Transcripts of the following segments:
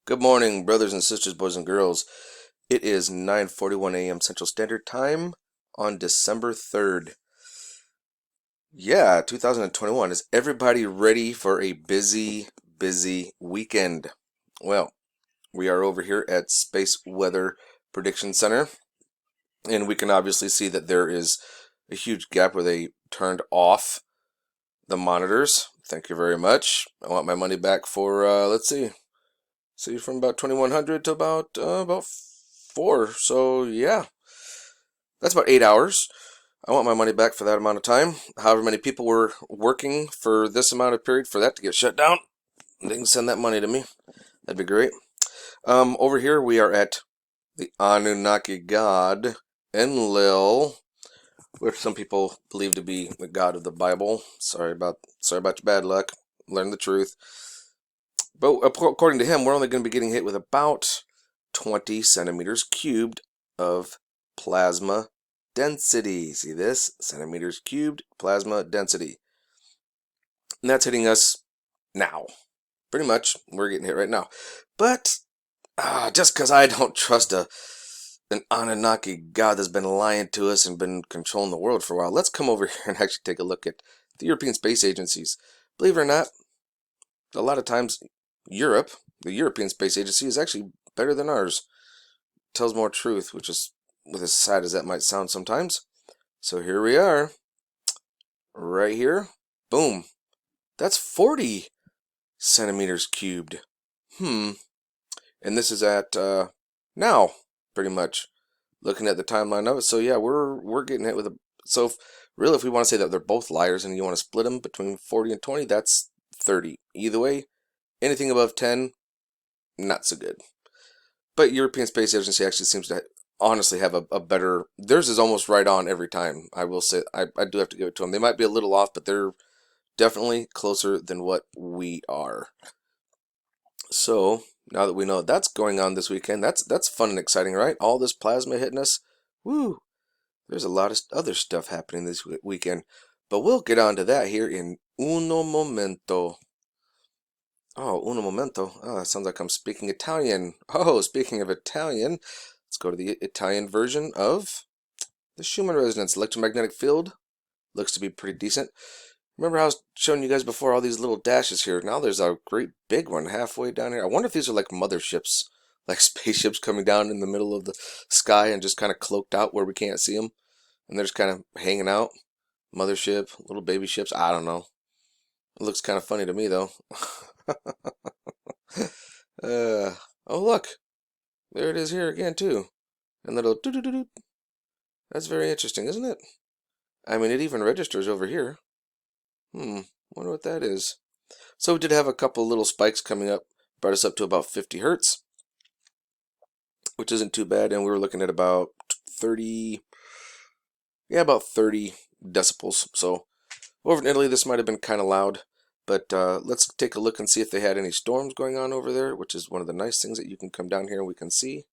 Good morning, brothers and sisters, boys and girls. It is 9:41 a.m. Central Standard Time on December 3rd. Yeah, 2021. Is everybody ready for a busy, busy weekend? Well, we are over here at Space Weather Prediction Center, and we can obviously see that there is a huge gap where they turned off the monitors. Thank you very much. I want my money back for, let's see, from about 2100 to about 4. So yeah, that's about 8 hours. I want my money back for that amount of time. However many people were working for this amount of period for that to get shut down, they can send that money to me. That'd be great. Over here we are at the Anunnaki god Enlil, which some people believe to be the god of the Bible. Sorry about your bad luck. Learn the truth. But according to him, we're only going to be getting hit with about 20 centimeters cubed of plasma density. See this? Centimeters cubed plasma density. And that's hitting us now. Pretty much, we're getting hit right now. But just because I don't trust an Anunnaki god that's been lying to us and been controlling the world for a while, let's come over here and actually take a look at the European space agencies. Believe it or not, a lot of times Europe, the European Space Agency, is actually better than ours. Tells more truth, which is with as sad as that might sound sometimes. So here we are, right here. Boom. That's 40 centimeters cubed. And this is at now, pretty much, looking at the timeline of it. So yeah, we're getting hit with a. So really, if we want to say that they're both liars and you want to split them between 40 and 20, that's 30. Either way, anything above 10, not so good. But European Space Agency actually seems to honestly have a better. Theirs is almost right on every time. I will say, I do have to give it to them. They might be a little off, but they're definitely closer than what we are. So now that we know that's going on this weekend, that's fun and exciting, right? All this plasma hitting us. Woo! There's a lot of other stuff happening this weekend, but we'll get on to that here in uno momento. Oh, uno momento. Oh, that sounds like I'm speaking Italian. Oh, speaking of Italian, let's go to the Italian version of the Schumann resonance. Electromagnetic field looks to be pretty decent. Remember how I was showing you guys before all these little dashes here? Now there's a great big one halfway down here. I wonder if these are like motherships, like spaceships coming down in the middle of the sky and just kind of cloaked out where we can't see them. And they're just kind of hanging out. Mothership, little baby ships, I don't know. It looks kind of funny to me though. Oh look, there it is here again too. And little doo doo doo doo. That's very interesting, isn't it? I mean, it even registers over here. Wonder what that is. So we did have a couple little spikes coming up, brought us up to about 50 hertz, which isn't too bad. And we were looking at about 30, yeah, about 30 decibels. So over in Italy, this might have been kind of loud. But let's take a look and see if they had any storms going on over there, which is one of the nice things that you can come down here and we can see.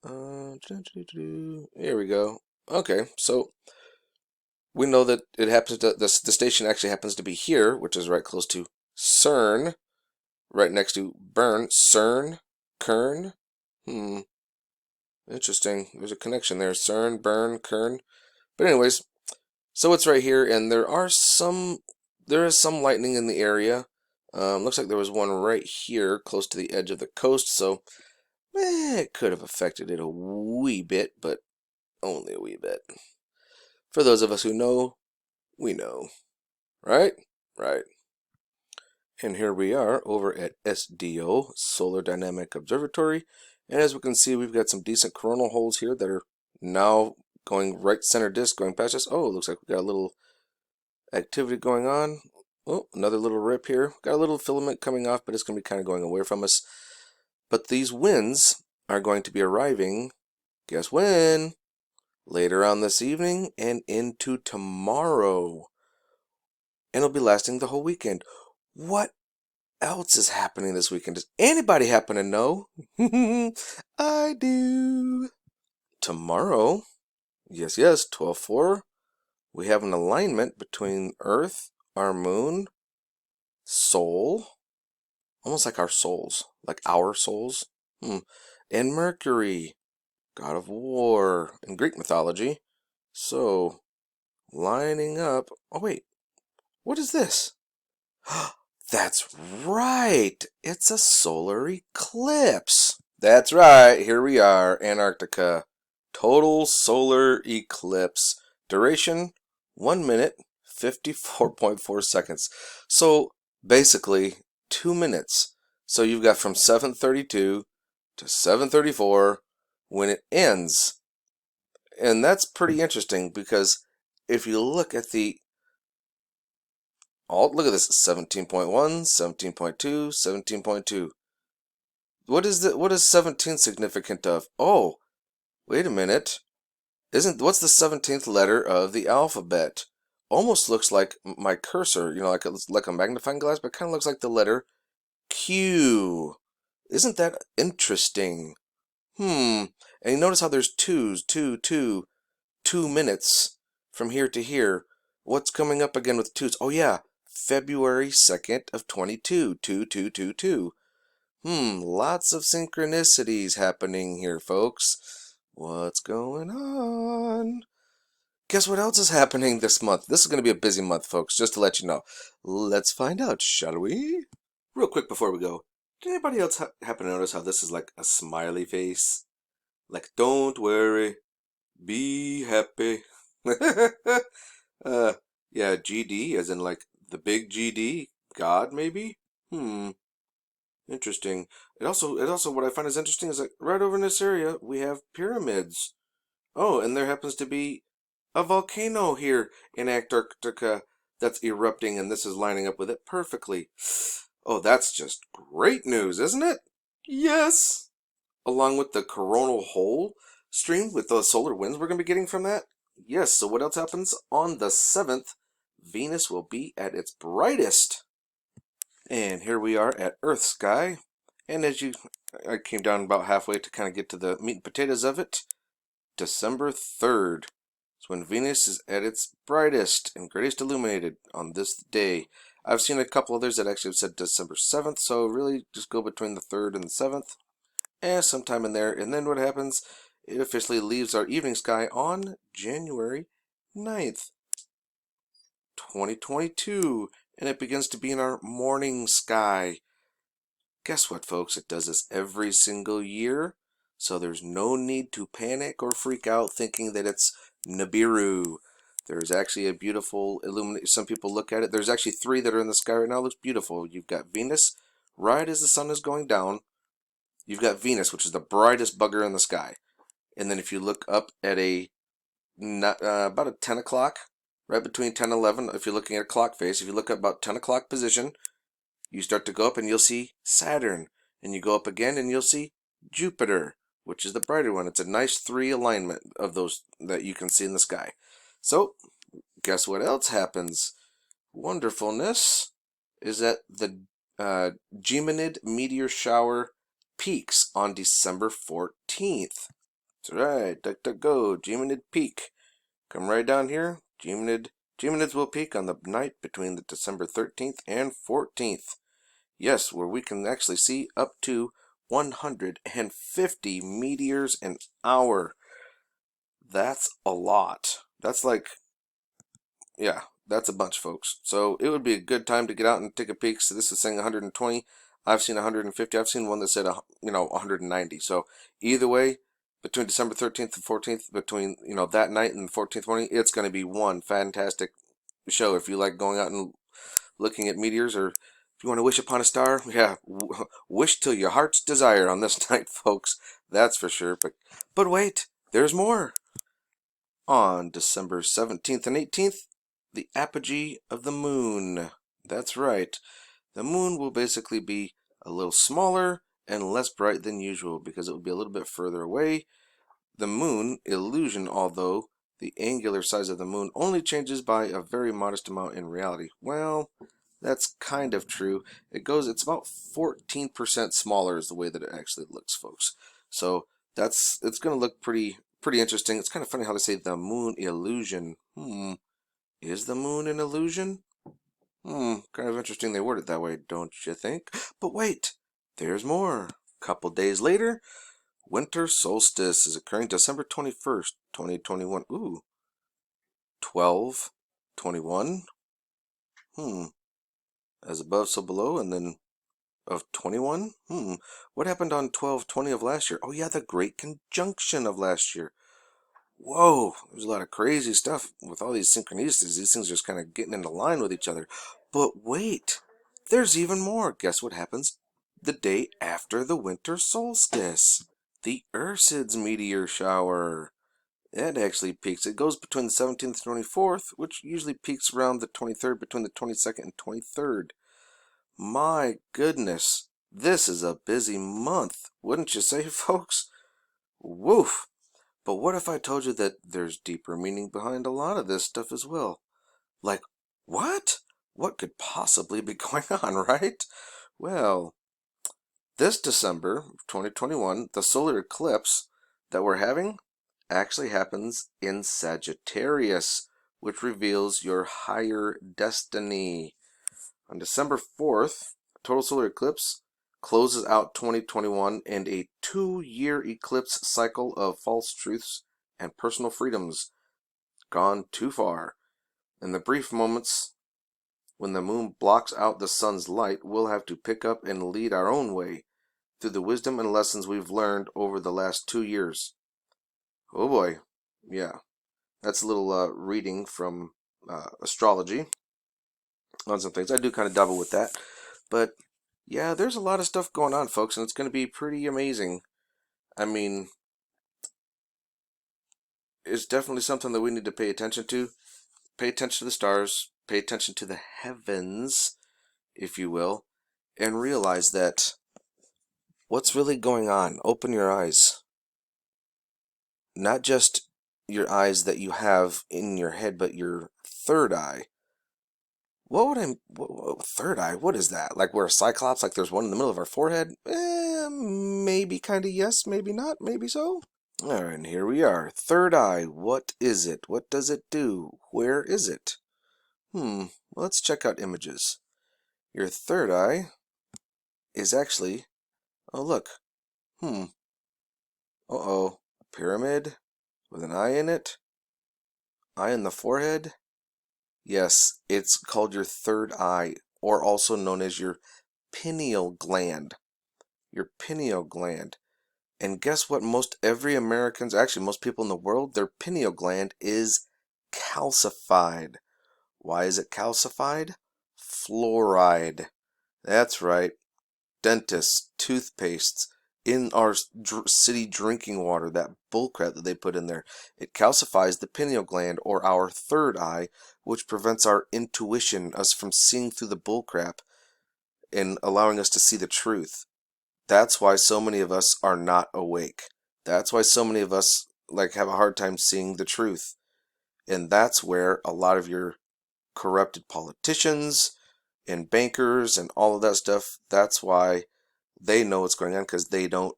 Here we go. Okay, so we know that it happens to the station actually happens to be here, which is right close to CERN, right next to Bern. CERN, Kern. Interesting. There's a connection there. CERN, Bern, Kern. But anyways, so it's right here, and there is some lightning in the area. Looks like there was one right here, close to the edge of the coast. So it could have affected it a wee bit, but only a wee bit. For those of us who know, we know. Right? Right. And here we are over at SDO, Solar Dynamic Observatory. And as we can see, we've got some decent coronal holes here that are now going right center disk, going past us. Oh, it looks like we got a little activity going on. Oh, another little rip here. Got a little filament coming off, but it's going to be kind of going away from us. But these winds are going to be arriving, guess when? Later on this evening and into tomorrow. And it'll be lasting the whole weekend. What else is happening this weekend? Does anybody happen to know? I do. Tomorrow, yes, 12/4, we have an alignment between Earth, our moon, Sol, almost like our souls, like our souls. Hmm. And Mercury, god of war in Greek mythology. So, lining up. Oh, wait, what is this? That's right, it's a solar eclipse. That's right, here we are, Antarctica. Total solar eclipse. Duration 1 minute 54.4 seconds. So basically 2 minutes. So you've got from 7:32 to 7:34 when it ends. And that's pretty interesting because if you look at the look at this 17.1, 17.2, 17.2. What is 17 significant of? Oh, wait a minute. What's the 17th letter of the alphabet? Almost looks like my cursor, like a magnifying glass, but kind of looks like the letter Q. Isn't that interesting? And you notice how there's twos, 2 minutes from here to here. What's coming up again with twos? Oh yeah, February 2nd of 22, 2222. Lots of synchronicities happening here, folks. What's going on? Guess what else is happening this month? This is going to be a busy month, folks, just to let you know. Let's find out, shall we? Real quick before we go, did anybody else happen to notice how this is like a smiley face? Like, don't worry, be happy. uh, yeah, GD, as in like the big GD, God maybe? Interesting. It also what I find is interesting is like right over in this area we have pyramids. Oh, and there happens to be a volcano here in Antarctica that's erupting, and this is lining up with it perfectly. Oh, that's just great news, isn't it? Yes. Along with the coronal hole stream with the solar winds we're going to be getting from that. Yes, so what else happens? On the 7th, Venus will be at its brightest. And here we are at Earth sky. And I came down about halfway to kind of get to the meat and potatoes of it. December 3rd is when Venus is at its brightest and greatest illuminated on this day. I've seen a couple others that actually have said December 7th, so really just go between the 3rd and the 7th. Sometime in there. And then what happens? It officially leaves our evening sky on January 9th, 2022. And it begins to be in our morning sky. Guess what, folks? It does this every single year, so there's no need to panic or freak out thinking that it's Nibiru. There's actually a beautiful illumination. Some people look at it. There's actually 3 that are in the sky right now. It looks beautiful. You've got Venus right as the sun is going down. You've got Venus, which is the brightest bugger in the sky. And then if you look up at about a 10 o'clock, right between 10 and 11, if you're looking at a clock face, if you look at about 10 o'clock position, you start to go up and you'll see Saturn. And you go up again and you'll see Jupiter, which is the brighter one. It's a nice 3 alignment of those that you can see in the sky. So, guess what else happens? Wonderfulness is that the Geminid meteor shower peaks on December 14th. That's right, DuckDuckGo, Geminid peak. Come right down here, Geminids will peak on the night between the December 13th and 14th. Yes, where we can actually see up to 150 meteors an hour. That's a lot. That's like, yeah, that's a bunch, folks. So it would be a good time to get out and take a peek. So this is saying 120. I've seen 150. I've seen one that said, 190. So either way, between December 13th and 14th, between, that night and the 14th morning, it's going to be one fantastic show. If you like going out and looking at meteors, or if you want to wish upon a star, yeah, wish till your heart's desire on this night, folks. That's for sure. But wait, there's more. On December 17th and 18th, the apogee of the moon. That's right. The moon will basically be a little smaller and less bright than usual because it will be a little bit further away. The moon illusion, although the angular size of the moon only changes by a very modest amount in reality. Well, that's kind of true. It's about 14% smaller is the way that it actually looks, folks. So it's going to look pretty interesting. It's kind of funny how they say the moon illusion. Is the moon an illusion? Kind of interesting they word it that way, don't you think? But wait, there's more. Couple days later, winter solstice is occurring December 21st, 2021. Ooh, 12/21. As above, so below, and then of 21. What happened on 12/20 of last year? Oh yeah, the Great Conjunction of last year. Whoa, there's a lot of crazy stuff with all these synchronicities. These things just kind of getting into line with each other. But wait, there's even more. Guess what happens the day after the winter solstice? The Ursids meteor shower. It actually peaks. It goes between the 17th and 24th, which usually peaks around the 23rd, between the 22nd and 23rd. My goodness, this is a busy month, wouldn't you say, folks? Woof! But what if I told you that there's deeper meaning behind a lot of this stuff as well? Like, what? What could possibly be going on, right? Well, this December 2021, the solar eclipse that we're having actually happens in Sagittarius, which reveals your higher destiny. On December 4th, total solar eclipse closes out 2021 and a 2-year eclipse cycle of false truths and personal freedoms gone too far. In the brief moments when the moon blocks out the sun's light, we'll have to pick up and lead our own way through the wisdom and lessons we've learned over the last 2 years. Oh boy, yeah. That's a little reading from astrology on some things. I do kind of double with that. But yeah, there's a lot of stuff going on, folks, and it's going to be pretty amazing. I mean, it's definitely something that we need to pay attention to. Pay attention to the stars, pay attention to the heavens, if you will, and realize that what's really going on. Open your eyes. Not just your eyes that you have in your head, but your third eye. Third eye? What is that? Like we're a cyclops? Like there's one in the middle of our forehead? Maybe kind of yes, maybe not, maybe so. Alright, and here we are. Third eye. What is it? What does it do? Where is it? Well, let's check out images. Your third eye is actually, oh look, uh-oh, a pyramid with an eye in it? Eye in the forehead? Yes, it's called your third eye, or also known as your pineal gland. Your pineal gland. And guess what? Most people in the world, their pineal gland is calcified. Why is it calcified? Fluoride. That's right. Dentists, toothpastes, in our city drinking water, that bullcrap that they put in there. It calcifies the pineal gland, or our third eye, which prevents our intuition, us from seeing through the bullcrap and allowing us to see the truth. That's why so many of us are not awake. That's why so many of us have a hard time seeing the truth. And that's where a lot of your corrupted politicians and bankers and all of that stuff, that's why they know what's going on, because they don't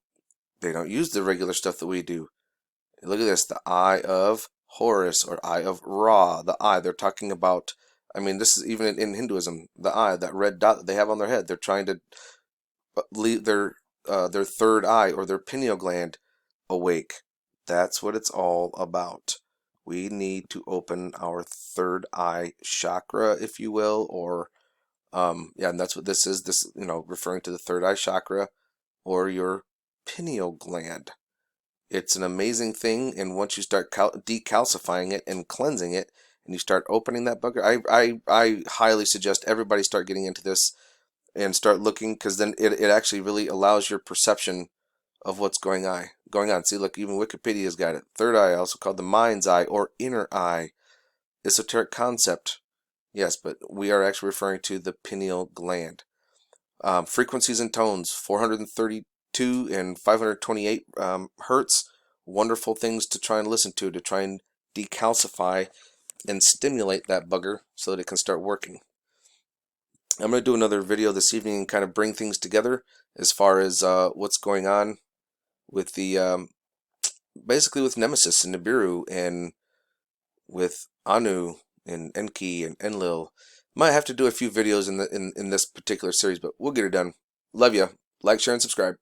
use the regular stuff that we do. Look at this, the Eye of Horus, or Eye of Ra. The eye, they're talking about, this is even in Hinduism, the eye, that red dot that they have on their head. They're trying to leave their third eye, or their pineal gland, awake. That's what it's all about. We need to open our third eye chakra, if you will, or and that's what this is. This, referring to the third eye chakra, or your pineal gland. It's an amazing thing, and once you start decalcifying it and cleansing it, and you start opening that bugger, I highly suggest everybody start getting into this and start looking, because then it actually really allows your perception of what's going on. See, look, even Wikipedia's got it. Third eye, also called the mind's eye or inner eye. Esoteric concept. Yes, but we are actually referring to the pineal gland. Frequencies and tones, 432 and 528 hertz. Wonderful things to try and listen to try and decalcify and stimulate that bugger so that it can start working. I'm going to do another video this evening and kind of bring things together as far as what's going on with the basically with Nemesis and Nibiru, and with Anu and Enki and Enlil, Might have to do a few videos in this particular series, but we'll get it done. Love ya. Like, share, and subscribe.